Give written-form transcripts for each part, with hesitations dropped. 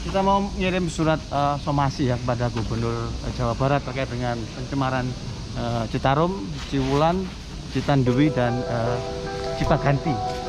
Kita mau ngirim surat somasi ya kepada Gubernur Jawa Barat terkait dengan pencemaran Citarum, Ciwulan, Citandui, dan Cipaganti.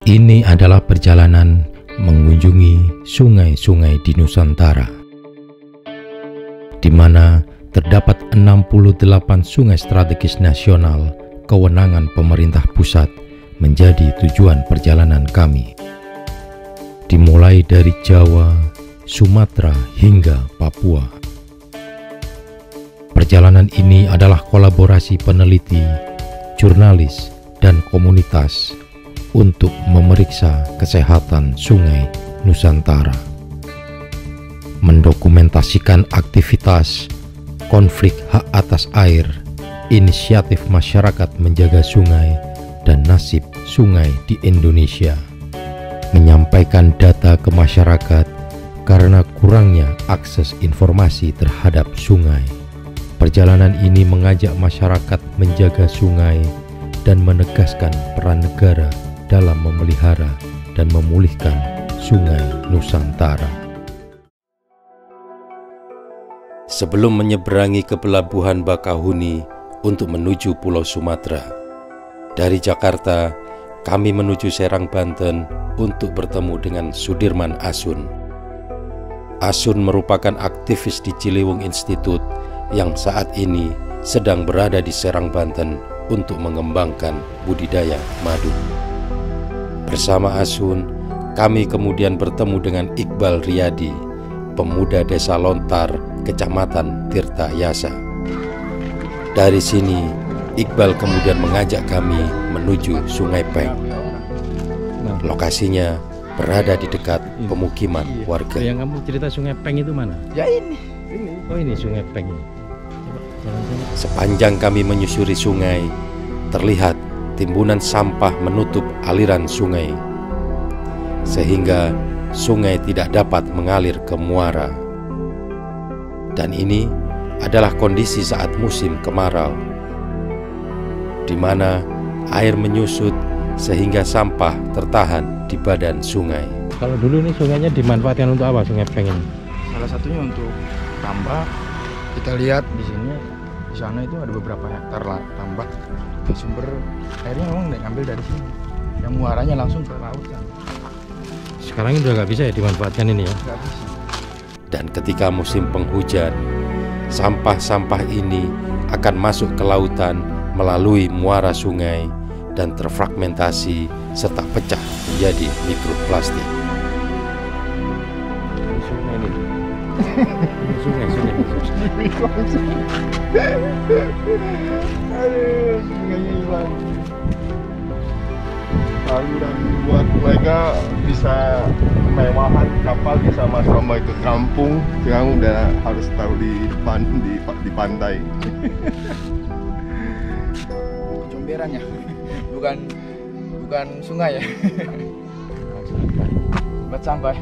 Ini adalah perjalanan mengunjungi sungai-sungai di Nusantara, di mana terdapat 68 sungai strategis nasional kewenangan pemerintah pusat menjadi tujuan perjalanan kami. Dimulai dari Jawa, Sumatera, hingga Papua. Perjalanan ini adalah kolaborasi peneliti, jurnalis, dan komunitas untuk memeriksa kesehatan sungai Nusantara, mendokumentasikan aktivitas, konflik hak atas air, inisiatif masyarakat menjaga sungai, dan nasib sungai di Indonesia, menyampaikan data ke masyarakat karena kurangnya akses informasi terhadap sungai. Perjalanan ini mengajak masyarakat menjaga sungai dan menegaskan peran negara dalam memelihara dan memulihkan sungai Nusantara. Sebelum menyeberangi ke pelabuhan Bakahuni untuk menuju Pulau Sumatera, dari Jakarta kami menuju Serang, Banten untuk bertemu dengan Sudirman Asun. Asun merupakan aktivis di Ciliwung Institute yang saat ini sedang berada di Serang, Banten untuk mengembangkan budidaya madu. Bersama Asun, kami kemudian bertemu dengan Iqbal Riyadi, pemuda desa Lontar, Kecamatan Tirta Yasa. Dari sini, Iqbal kemudian mengajak kami menuju Sungai Peng. Lokasinya berada di dekat pemukiman warga. Yang kamu cerita Sungai Peng itu mana? Ya ini. Oh ini Sungai Peng. Coba jalan-jalan. Sepanjang kami menyusuri sungai, terlihat timbunan sampah menutup aliran sungai, sehingga sungai tidak dapat mengalir ke muara. Dan ini adalah kondisi saat musim kemarau, di mana air menyusut sehingga sampah tertahan di badan sungai. Kalau dulu ini sungainya dimanfaatkan untuk apa, Sungai Peng ini? Salah satunya untuk tambak. Kita lihat di sini, di sana itu ada beberapa hektar tambak. Sumber airnya memang ngambil dari sini, yang muaranya langsung ke laut kan. Sekarang ini udah nggak bisa ya dimanfaatkan ini ya? Nggak bisa. Dan ketika musim penghujan, sampah-sampah ini akan masuk ke lautan melalui muara sungai dan terfragmentasi serta pecah menjadi mikroplastik. Ini sungai ini. Ini sungai. Aduh, sungainya hilang. Saluran buat mereka bisa kemewahan, kapal bisa masuk sampai ke kampung. Sekarang udah harus tahu di pantai. Comberan ya, bukan sungai ya. Buat sampah.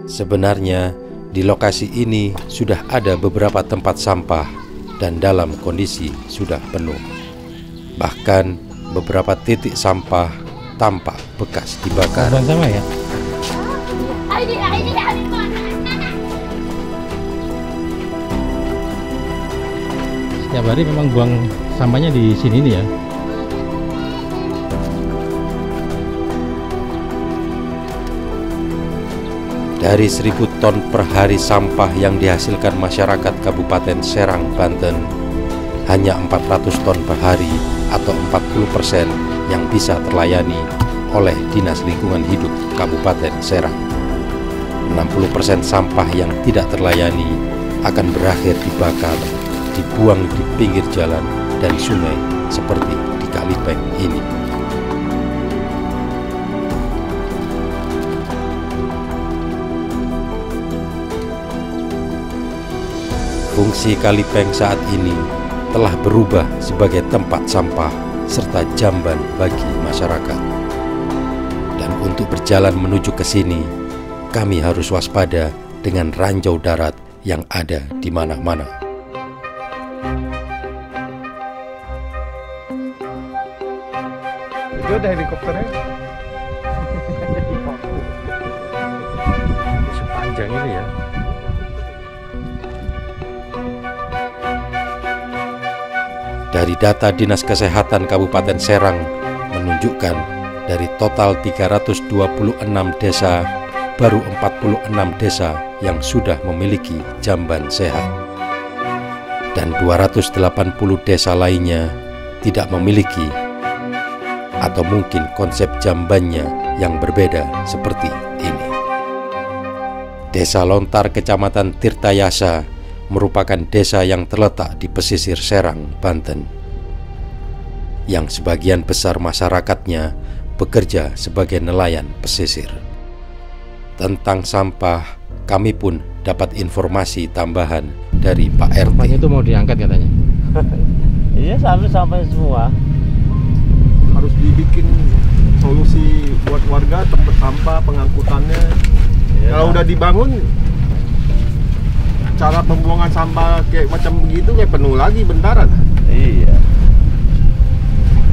Sebenarnya di lokasi ini sudah ada beberapa tempat sampah dan dalam kondisi sudah penuh. Bahkan beberapa titik sampah tampak bekas dibakar. Bukan sama ya? Setiap hari memang buang sampahnya di sini nih ya? Dari 1000 ton per hari sampah yang dihasilkan masyarakat Kabupaten Serang, Banten, hanya 400 ton per hari atau 40% yang bisa terlayani oleh Dinas Lingkungan Hidup Kabupaten Serang. 60% sampah yang tidak terlayani akan berakhir dibakar, dibuang di pinggir jalan dan sungai seperti di Kalipeng ini. Fungsi Kalipeng saat ini telah berubah sebagai tempat sampah serta jamban bagi masyarakat. untuk berjalan menuju ke sini, kami harus waspada dengan ranjau darat yang ada di mana-mana. Itu ada helikopternya. Sepanjang ini ya. Dari data Dinas Kesehatan Kabupaten Serang menunjukkan dari total 326 desa, baru 46 desa yang sudah memiliki jamban sehat. Dan 280 desa lainnya tidak memiliki atau mungkin konsep jambannya yang berbeda seperti ini. Desa Lontar, Kecamatan Tirtayasa merupakan desa yang terletak di pesisir Serang, Banten, yang sebagian besar masyarakatnya bekerja sebagai nelayan pesisir. Tentang sampah, kami pun dapat informasi tambahan dari Pak RT. Sampahnya itu mau diangkat katanya. Iya, sampai semua. Harus dibikin solusi buat warga tempat sampah pengangkutannya. Iya, Kalau udah dibangun, cara pembuangan sampah kayak macam begitu kayak penuh lagi bentaran. Iya.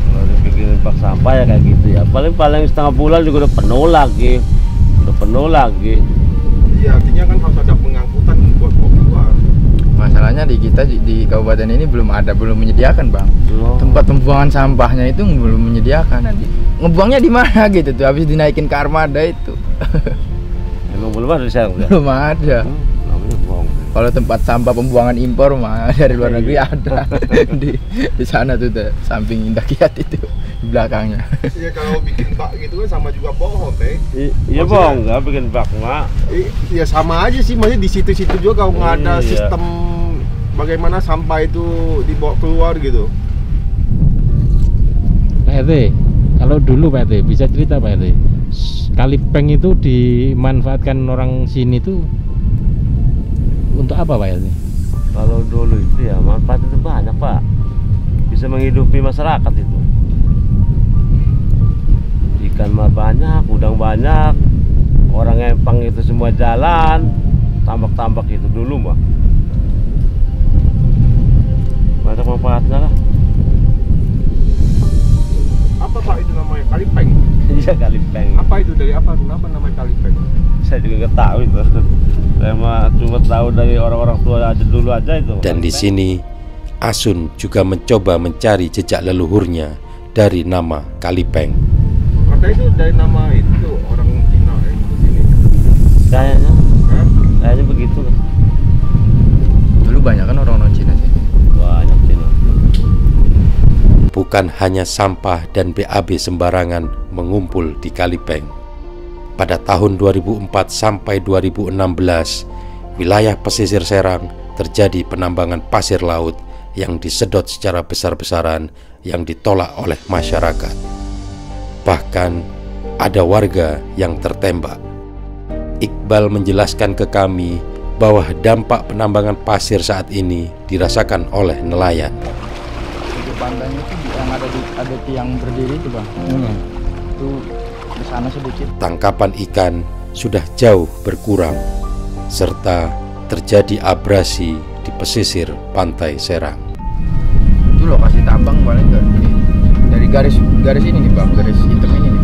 Kalau dibikin bak sampah ya kayak gitu ya. Paling setengah bulan juga udah penuh lagi. Iya, artinya kan harus ada pengangkutan buat keluar. Masalahnya di kita di kabupaten ini belum menyediakan, Bang. Oh. Tempat pembuangan sampahnya itu belum menyediakan. Ngebuangnya di mana gitu tuh, habis dinaikin ke armada itu. Emang belum ada di sana? Belum ada. Namanya bohong. Kalau tempat sampah pembuangan impor mah dari luar negeri ada. di sana tuh samping Indah Kiat itu di belakangnya. Ya kalau bikin bak gitu kan sama juga bohong, Teh. Iya bohong, nggak bikin bak mak. Ya sama aja sih, maksudnya di situ-situ juga kalau nggak ada Iya. sistem bagaimana sampah itu dibawa keluar gitu. Pak RT, kalau dulu Pak RT, bisa cerita Pak RT, Kalipeng itu dimanfaatkan orang sini tuh untuk apa Pak RT? Kalau dulu itu ya manfaat itu banyak Pak, bisa menghidupi masyarakat itu. Ikan mah banyak, udang banyak, orang empang itu semua jalan, tambak-tambak itu dulu mah banyak manfaatnya lah. Apa Pak itu namanya? Kalipeng? Iya Kalipeng. Apa itu dari apa? Kenapa namanya Kalipeng? Saya juga nggak tahu itu. Saya mah cuma tahu dari orang-orang tua aja dulu aja itu. Dan di sini Asun juga mencoba mencari jejak leluhurnya dari nama Kalipeng. Katanya itu dari nama itu orang Cina yang di sini. Kayaknya, Hah? kayaknya begitu. Dulu banyak kan orang Cina sih. Banyak Cina. Bukan hanya sampah dan BAB sembarangan mengumpul di Kalipeng. Pada tahun 2004 sampai 2016, wilayah pesisir Serang terjadi penambangan pasir laut yang disedot secara besar-besaran yang ditolak oleh masyarakat. Bahkan ada warga yang tertembak. Iqbal menjelaskan ke kami bahwa dampak penambangan pasir saat ini dirasakan oleh nelayan. Di pantainya itu yang ada tiang berdiri itu, Bang. Itu ke sana sedikit. Tangkapan ikan sudah jauh berkurang, serta terjadi abrasi di pesisir pantai Serang. Itu lokasi tambang paling dari garis ini nih, Bang, garis hitam ini nih.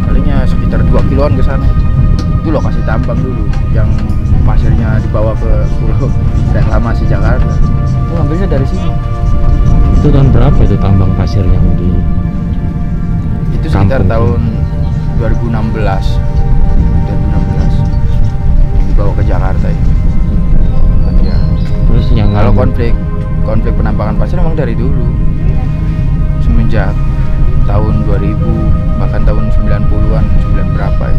Palingnya sekitar 2 kiloan ke sana. Itu lokasi tambang dulu yang pasirnya dibawa ke Pulau Reklamasi Jakarta. Itu ngambilnya dari sini. Itu tahun berapa itu tambang pasir yang di Itu sekitar kampung tahun 2016 yang dibawa ke Jakarta itu. Ya. Terus yang Kalau konflik penambangan pasir memang dari dulu, semenjak tahun 2000 bahkan tahun 90-an 9 berapa ya,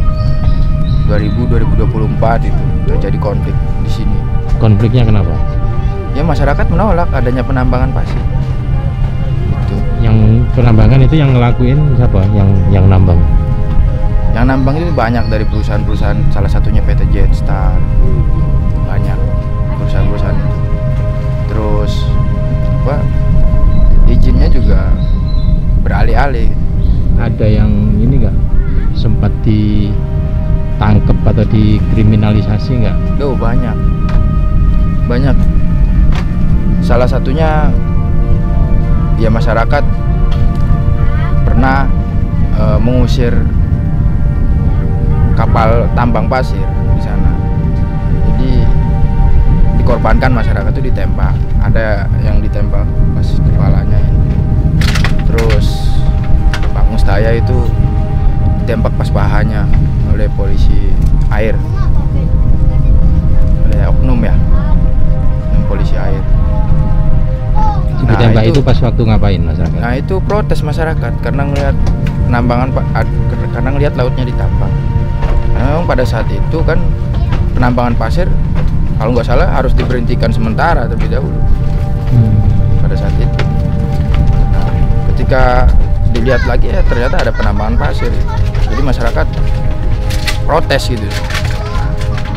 2024 itu terjadi konflik di sini. konfliknya kenapa? Ya masyarakat menolak adanya penambangan pasir. Itu. Yang penambangan itu yang ngelakuin siapa? Yang nambang. Yang nambang itu banyak dari perusahaan-perusahaan, salah satunya PT Jetstar. Banyak perusahaan-perusahaan itu. Terus izinnya juga beralih-alih. Ada yang ini nggak sempat sempat ditangkep atau dikriminalisasi nggak? Oh, banyak. Salah satunya ya masyarakat pernah mengusir kapal tambang pasir di sana. Jadi dikorbankan, masyarakat itu ditembak. Ada yang ditembak pas kepalanya ini. Terus Pak Mustaya itu ditembak pas pahanya oleh polisi air, oleh oknum polisi air. Ditembak itu pas waktu ngapain masyarakat? Nah, itu protes masyarakat karena ngelihat penambangan, karena ngelihat lautnya ditambang. Nah, pada saat itu kan penambangan pasir kalau nggak salah harus diberhentikan sementara terlebih dahulu. Pada saat itu. Nah, ketika dilihat lagi ya ternyata ada penambangan pasir. Jadi masyarakat protes gitu.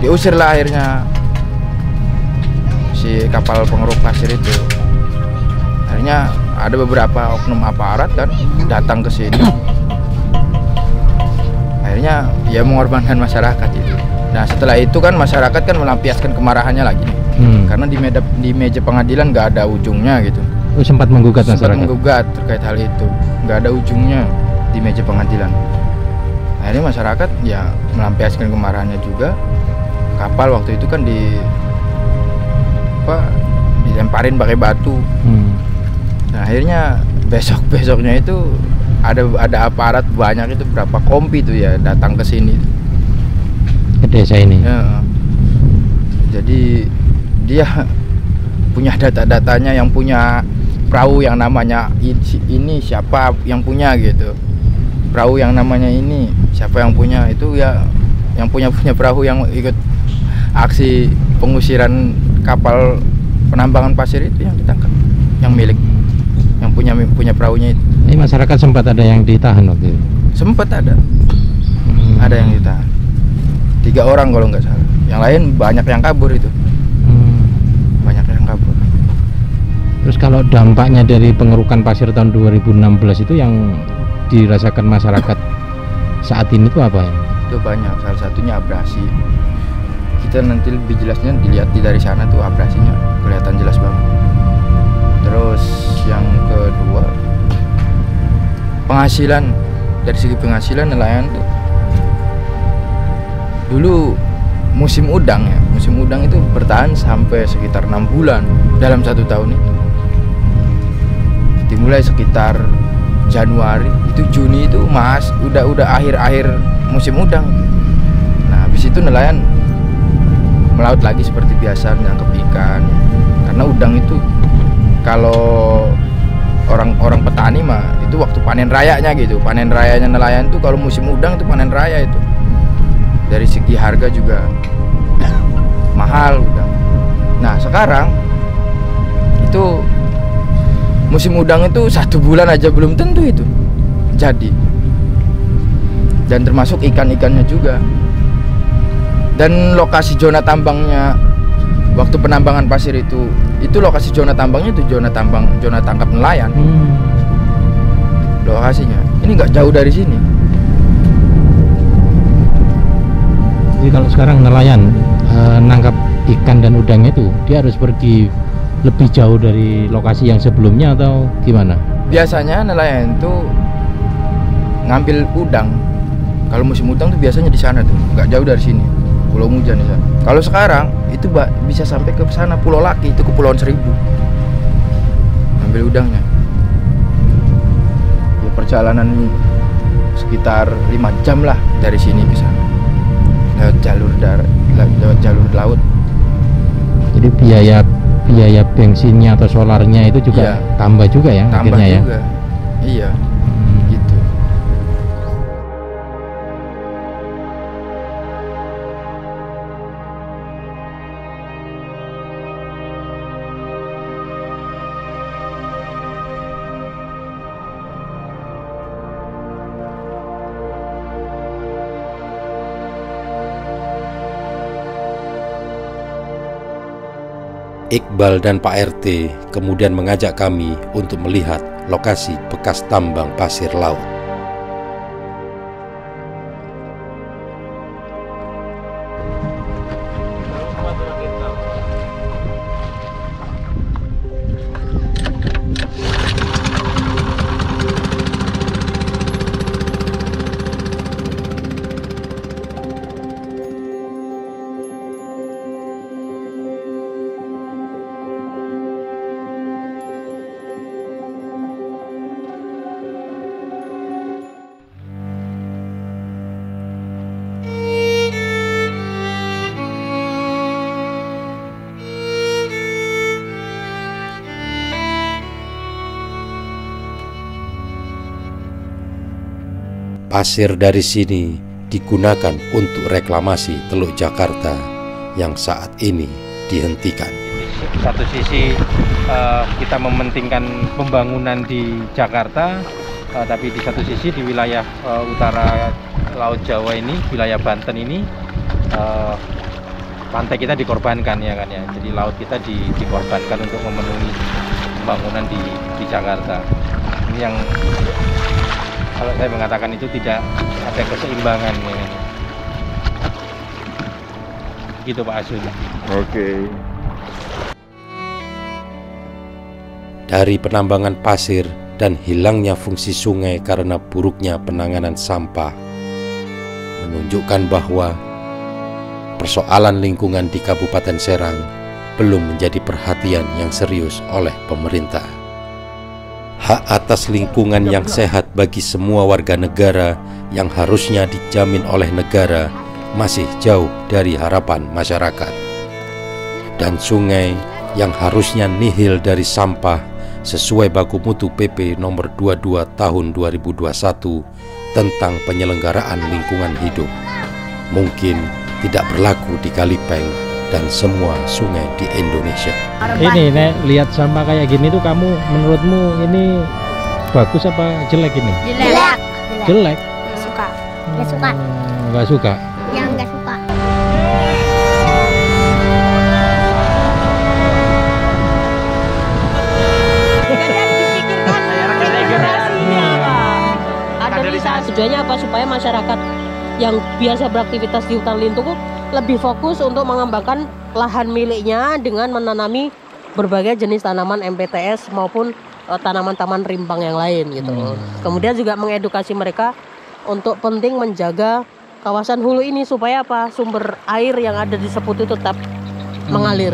Diusirlah akhirnya si kapal pengeruk pasir itu. Akhirnya ada beberapa oknum aparat kan datang ke sini. Akhirnya ya mengorbankan masyarakat itu. Nah, setelah itu kan masyarakat kan melampiaskan kemarahannya lagi. Karena di meja pengadilan nggak ada ujungnya gitu. Oh, sempat menggugat masyarakat? Sempat menggugat terkait hal itu. Nggak ada ujungnya di meja pengadilan. Akhirnya masyarakat ya melampiaskan kemarahannya juga. Kapal waktu itu kan dilemparin pakai batu. Nah, akhirnya besoknya itu ada aparat banyak, itu berapa kompi tuh ya datang ke sini ke desa ini. Ya, jadi dia punya data-datanya, yang punya perahu yang namanya ini siapa yang punya gitu, perahu yang namanya ini siapa yang punya, itu ya yang punya perahu yang ikut aksi pengusiran kapal penambangan pasir itu yang ditangkap, yang milik, yang punya perahunya itu. Ini masyarakat sempat ada yang ditahan waktu itu? Sempat ada yang ditahan 3 orang kalau nggak salah, yang lain banyak yang kabur itu. Banyak yang kabur. Terus kalau dampaknya dari pengerukan pasir tahun 2016 itu yang dirasakan masyarakat saat ini tuh apa ya? Itu banyak, salah satunya abrasi. Kita nanti lebih jelasnya dilihat dari sana tuh, abrasinya kelihatan jelas banget. Terus yang kedua, penghasilan. Dari segi penghasilan nelayan tuh dulu musim udang itu bertahan sampai sekitar 6 bulan dalam 1 tahun itu. Dimulai sekitar Januari, itu Juni itu udah akhir musim udang. Nah, habis itu nelayan melaut lagi seperti biasa, menangkap ikan. Karena udang itu kalau orang petani mah itu waktu panen rayanya gitu. Panen rayanya nelayan tuh kalau musim udang itu panen raya itu. Dari segi harga juga mahal udang. Nah, sekarang itu musim udang itu 1 bulan aja belum tentu itu jadi. Dan termasuk ikan-ikannya juga. Dan lokasi zona tambangnya waktu penambangan pasir itu lokasi zona tambangnya itu zona tangkap nelayan. Lokasinya ini nggak jauh dari sini. Jadi kalau sekarang nelayan nangkap ikan dan udangnya itu dia harus pergi lebih jauh dari lokasi yang sebelumnya atau gimana? Biasanya nelayan itu ngambil udang kalau musim udang tuh biasanya di sana tuh, nggak jauh dari sini, Pulau Mujan ya. Kalau sekarang itu bisa sampai ke sana, Pulau Laki, itu Kepulauan Seribu, ngambil udangnya. Ya perjalanan sekitar 5 jam lah dari sini ke sana, lewat jalur darat, lewat jalur laut. Jadi biaya bensinnya atau solarnya itu juga tambah juga ya, tambah akhirnya juga. Ya. Iya. Gitu. Iqbal dan Pak RT kemudian mengajak kami untuk melihat lokasi bekas tambang pasir laut. Pasir dari sini digunakan untuk reklamasi Teluk Jakarta yang saat ini dihentikan. Di satu sisi kita mementingkan pembangunan di Jakarta, tapi di satu sisi di wilayah utara Laut Jawa ini, wilayah Banten ini, pantai kita dikorbankan ya kan ya. Jadi laut kita dikorbankan untuk memenuhi pembangunan di Jakarta. Ini yang kalau saya mengatakan itu tidak ada keseimbangan ya. Gitu Pak Asun. Oke. Dari penambangan pasir dan hilangnya fungsi sungai karena buruknya penanganan sampah menunjukkan bahwa persoalan lingkungan di Kabupaten Serang belum menjadi perhatian yang serius oleh pemerintah. Hak atas lingkungan yang sehat bagi semua warga negara yang harusnya dijamin oleh negara masih jauh dari harapan masyarakat. Dan sungai yang harusnya nihil dari sampah sesuai baku mutu PP nomor 22 tahun 2021 tentang penyelenggaraan lingkungan hidup mungkin tidak berlaku di Kalipeng dan semua sungai di Indonesia. Ini Nek, lihat sampah kayak gini tuh kamu menurutmu ini bagus apa jelek ini? Jelek. Jelek? Nggak suka. Nggak suka. Nggak suka? Yang nggak suka. Tujuannya apa? Supaya masyarakat yang biasa beraktivitas di hutan lindung lebih fokus untuk mengembangkan lahan miliknya dengan menanami berbagai jenis tanaman MPTS maupun tanaman-tanaman rimpang yang lain gitu. Kemudian juga mengedukasi mereka untuk penting menjaga kawasan hulu ini supaya apa? Sumber air yang ada di Seput itu tetap mengalir.